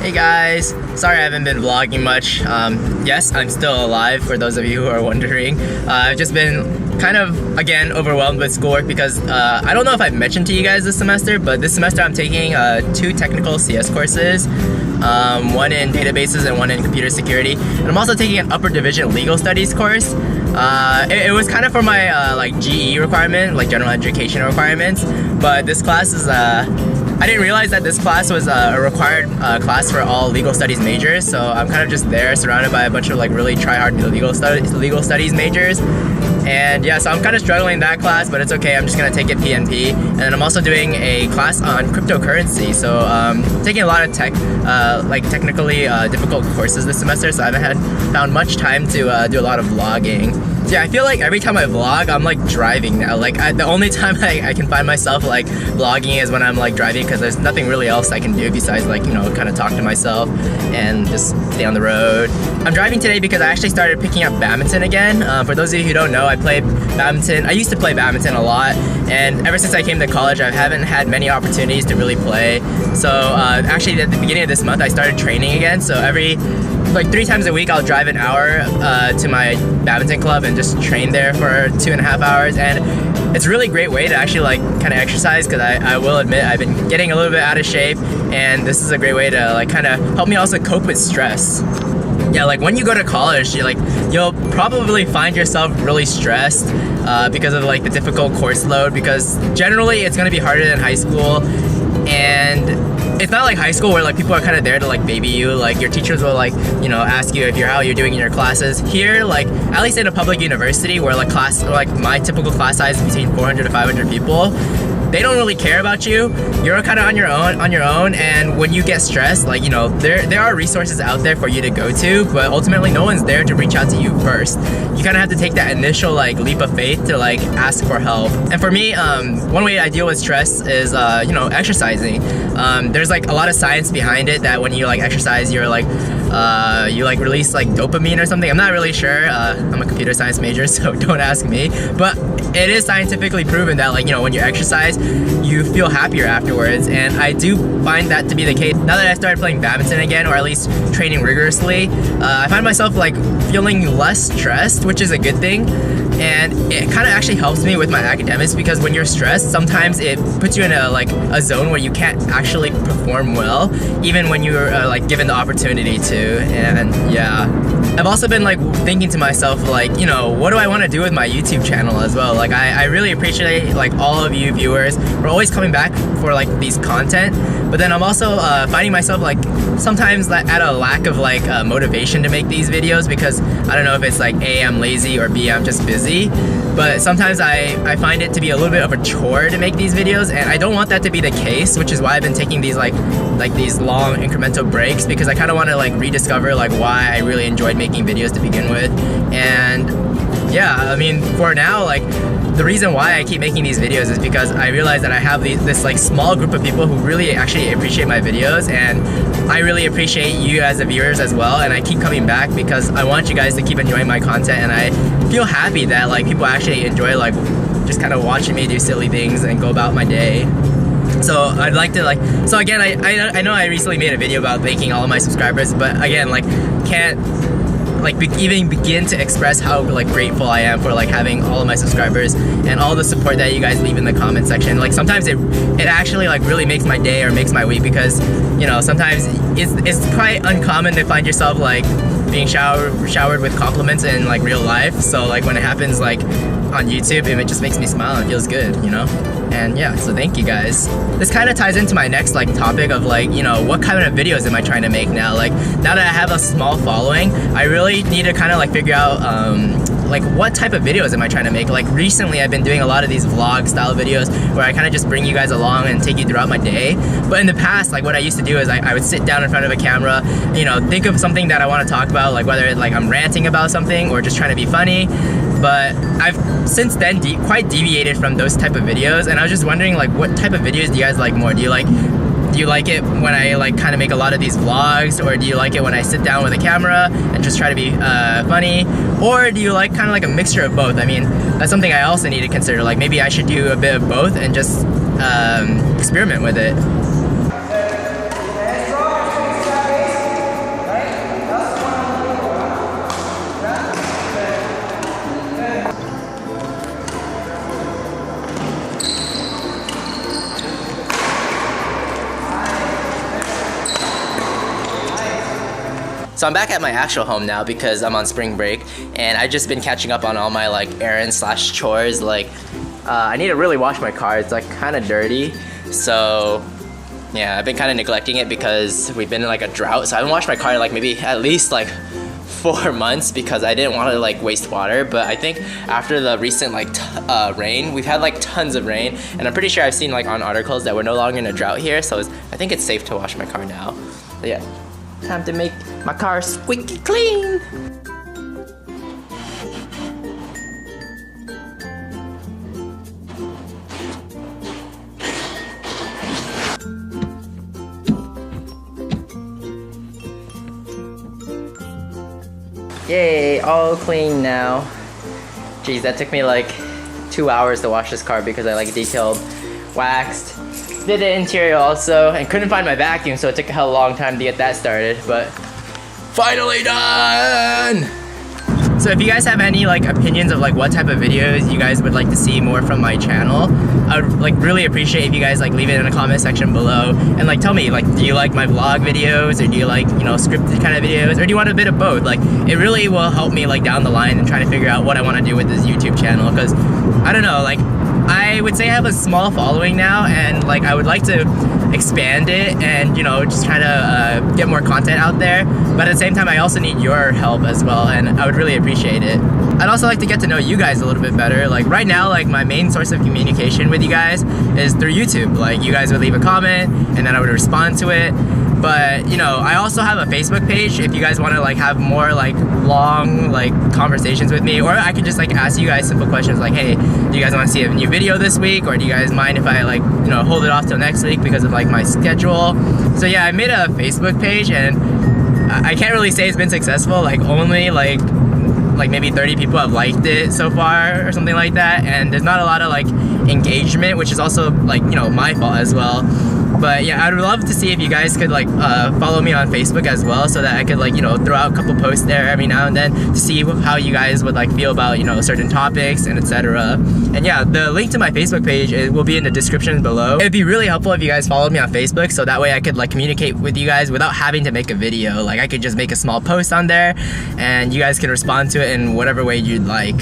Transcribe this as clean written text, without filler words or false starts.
Hey guys, sorry I haven't been vlogging much. Yes, I'm still alive for those of you who are wondering. I've just been kind of, again, overwhelmed with schoolwork because I don't know if I've mentioned to you guys this semester, but this semester I'm taking 2 technical CS courses. One in databases and one in computer security. And I'm also taking an upper division legal studies course. It was kind of for my like GE requirement, like general education requirements, but this class is I didn't realize that this class was a required class for all legal studies majors, so I'm kind of just there surrounded by a bunch of like really try-hard legal studies majors. And yeah, so I'm kind of struggling in that class, but it's okay. I'm just gonna take it PNP. And then I'm also doing a class on cryptocurrency. So taking a lot of technically difficult courses this semester, so I haven't found much time to do a lot of vlogging. So yeah, I feel like every time I vlog, I'm like driving now. Like the only time I can find myself like vlogging is when I'm like driving, because there's nothing really else I can do besides like, you know, kind of talk to myself and just stay on the road. I'm driving today because I actually started picking up badminton again. For those of you who don't know, I play badminton. I used to play badminton a lot, and ever since I came to college, I haven't had many opportunities to really play. So actually at the beginning of this month, I started training again. So like 3 times a week, I'll drive an hour to my badminton club and just train there for 2.5 hours. And it's a really great way to actually like kind of exercise, because I will admit I've been getting a little bit out of shape, and this is a great way to like kind of help me also cope with stress. Yeah, like when you go to college, you'll probably find yourself really stressed because of like the difficult course load, because generally it's gonna be harder than high school. And it's not like high school where like people are kind of there to like baby you. Like your teachers will like, you know, ask you how you're doing in your classes. Here, like at least in a public university where like my typical class size is between 400 to 500 people, they don't really care about you. You're kind of on your own, and when you get stressed, like, you know, there are resources out there for you to go to, but ultimately no one's there to reach out to you first. You kind of have to take that initial like leap of faith to like ask for help. And for me, one way I deal with stress is you know, exercising. There's like a lot of science behind it that when you like exercise, you're like you like release like dopamine or something. I'm not really sure. I'm a computer science major, so don't ask me. But it is scientifically proven that, like, you know, when you exercise, you feel happier afterwards, and I do find that to be the case. Now that I started playing badminton again, or at least training rigorously, I find myself like feeling less stressed, which is a good thing. And it kind of actually helps me with my academics, because when you're stressed, sometimes it puts you in a zone where you can't actually perform well, even when you're like given the opportunity to. And yeah, I've also been like thinking to myself, like, you know, what do I want to do with my YouTube channel as well? Like I really appreciate like all of you viewers for always coming back for like these content, but then I'm also finding myself like sometimes at a lack of like motivation to make these videos, because I don't know if it's like A, I'm lazy, or B, I'm just busy. But sometimes I find it to be a little bit of a chore to make these videos, and I don't want that to be the case, which is why I've been taking these like these long incremental breaks, because I kind of want to like rediscover like why I really enjoyed making videos to begin with. And yeah, I mean, for now, like the reason why I keep making these videos is because I realize that I have this like small group of people who really actually appreciate my videos, and I really appreciate you as the viewers as well. And I keep coming back because I want you guys to keep enjoying my content, and I feel happy that like people actually enjoy like just kind of watching me do silly things and go about my day. So I'd like to so again, I know I recently made a video about thanking all of my subscribers, but again, like can't like even begin to express how like grateful I am for like having all of my subscribers and all the support that you guys leave in the comment section. Like sometimes it actually like really makes my day or makes my week, because, you know, sometimes it's quite uncommon to find yourself like being showered with compliments in like real life. So like when it happens like on YouTube, it just makes me smile and feels good, you know? And yeah, so thank you guys. This kind of ties into my next like topic of like, you know, what kind of videos am I trying to make now? Like now that I have a small following, I really need to kind of like figure out like what type of videos am I trying to make. Like recently I've been doing a lot of these vlog style videos where I kind of just bring you guys along and take you throughout my day. But in the past, like what I used to do is I would sit down in front of a camera, you know, think of something that I want to talk about, like whether like I'm ranting about something or just trying to be funny. But I've since then quite deviated from those type of videos, and I was just wondering like what type of videos do you guys like more? Do you like it when I like kind of make a lot of these vlogs, or do you like it when I sit down with a camera and just try to be funny, or do you like kind of like a mixture of both? I mean, that's something I also need to consider. Like maybe I should do a bit of both and just experiment with it. So I'm back at my actual home now because I'm on spring break, and I've just been catching up on all my like errands slash chores. Like I need to really wash my car. It's like kind of dirty. So yeah, I've been kind of neglecting it because we've been in like a drought. So I haven't washed my car in like maybe at least like 4 months because I didn't want to like waste water. But I think after the recent like rain, we've had like tons of rain, and I'm pretty sure I've seen like on articles that we're no longer in a drought here. So I think it's safe to wash my car now. But yeah, time to make my car squeaky clean. Yay, all clean now. Jeez, that took me like 2 hours to wash this car because I like detailed, waxed, did the interior also, and couldn't find my vacuum, so it took a hell of a long time to get that started, but finally done! So if you guys have any like opinions of like what type of videos you guys would like to see more from my channel, I would like really appreciate if you guys like leave it in the comment section below and like tell me like, do you like my vlog videos, or do you like, you know, scripted kind of videos, or do you want a bit of both? Like it really will help me like down the line and trying to figure out what I want to do with this YouTube channel, because I don't know, like I would say I have a small following now, and like I would like to expand it and, you know, just try to get more content out there. But at the same time, I also need your help as well, and I would really appreciate it. I'd also like to get to know you guys a little bit better. Like right now, like my main source of communication with you guys is through YouTube. Like you guys would leave a comment and then I would respond to it. But you know, I also have a Facebook page if you guys want to like have more like long like conversations with me, or I could just like ask you guys simple questions like, hey, do you guys want to see a new video this week, or do you guys mind if I like, you know, hold it off till next week because of like my schedule? So yeah, I made a Facebook page, and I can't really say it's been successful. Like only like maybe 30 people have liked it so far or something like that, and there's not a lot of like engagement, which is also like, you know, my fault as well. But yeah, I'd love to see if you guys could like follow me on Facebook as well, so that I could like, you know, throw out a couple posts there every now and then to see how you guys would like feel about, you know, certain topics and etc. And yeah, the link to my Facebook page will be in the description below. It'd be really helpful if you guys followed me on Facebook, so that way I could like communicate with you guys without having to make a video. Like I could just make a small post on there and you guys can respond to it in whatever way you'd like.